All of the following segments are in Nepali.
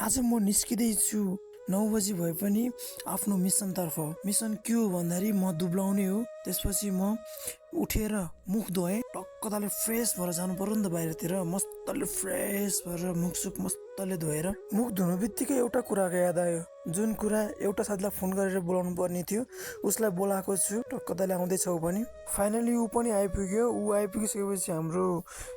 आज म निस्किँदैछु 9 बजी भए पनि आफ्नो मिसनतर्फ। मिसन के हो भन्दाखेरि म दुब्लाउने हो। त्यसपछि म उठेर मुख धोएँ, टक्क फ्रेस भएर जानु पर्यो नि त बाहिरतिर। मस्तले फ्रेस भएर मुखसुख मस्तले धोएर मुख धुनु बित्तिकै एउटा कुराको याद आयो, जुन कुरा एउटा साथीलाई फोन गरेर बोलाउनु पर्ने थियो उसलाई बोलाएको छु। टक्क आउँदैछ ऊ पनि। फाइनली ऊ पनि आइपुग्यो। ऊ आइपुगिसकेपछि हाम्रो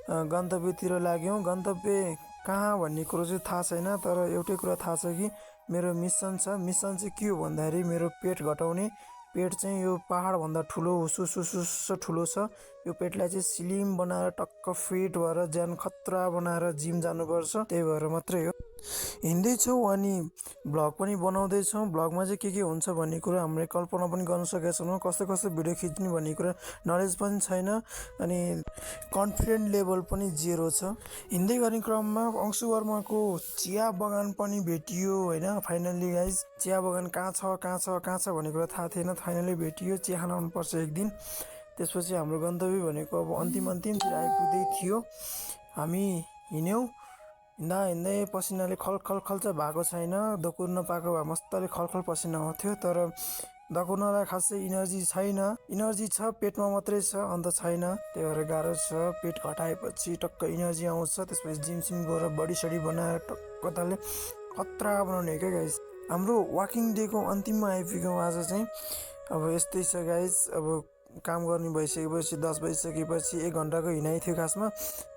गन्तव्यतिर लाग्यौँ। गन्तव्य कहाँ भन्ने कुरो चाहिँ थाहा छैन, तर एउटै कुरा थाहा छ कि मेरो मिसन छ। मिसन चाहिँ के हो भन्दाखेरि मेरो पेट घटाउने। पेट चाहिँ यो पहाडभन्दा ठुलो हुसुसुसुस ठुलो छ। यो पेटलाई चाहिँ स्लिम बनाएर टक्क फिट भएर ज्यान खतरा बनाएर जिम जानुपर्छ। त्यही भएर मात्रै हो। हिँड्दैछौँ अनि भ्लग पनि बनाउँदैछौँ। भ्लगमा चाहिँ के हुन्छ भन्ने कुरा हामीले कल्पना पनि गर्न सकेका छैनौँ। कस्तो कस्तो भिडियो खिच्ने भन्ने कुरा नलेज पनि छैन अनि कन्फिडेन्ट लेभल पनि जेरो छ। हिँड्दै गर्ने क्रममा अंशु वर्माको चिया बगान पनि भेटियो होइन। फाइनल्ली गाइज चिया बगान कहाँ छ भन्ने कुरा थाहा थिएन। फाइनली भेटियो। चिया खान आउनुपर्छ एक दिन। त्यसपछि हाम्रो गन्तव्य भनेको अब अन्तिमतिर आइपुग्दै थियो। हामी हिँड्यौँ। हिँड्दै पसिनाले खलखल चाहिँ भएको छैन। दकुर्न पाएको भए मस्तले खलखल पसिना आउँथ्यो, तर दकुर्नलाई खासै इनर्जी छैन। इनर्जी छ पेटमा मात्रै छ, अन्त छैन। त्यही भएर गाह्रो छ। पेट घटाएपछि टक्क इनर्जी आउँछ। त्यसपछि जिम गएर बडी सडी बनाएर टक्क खतरा बनाउने क्या गाइज। हाम्रो वाकिङ डेको अन्तिममा आइपुग्यौँ आज चाहिँ। अब यस्तै छ गाइज। अब काम गर्ने भइसकेपछि 10 बजिसकेपछि 1 घन्टाको हिँडाइ थियो खासमा।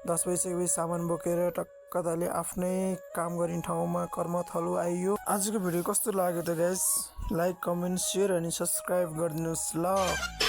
10 बजिसकेपछि सामान बोकेर टक्क आफ्नै काम गर्ने ठाउँमा कर्मथलो आइयो। आजको भिडियो कस्तो लाग्यो त गाइज? लाइक, कमेन्ट, सेयर अनि सब्सक्राइब गरिदिनुहोस् ल।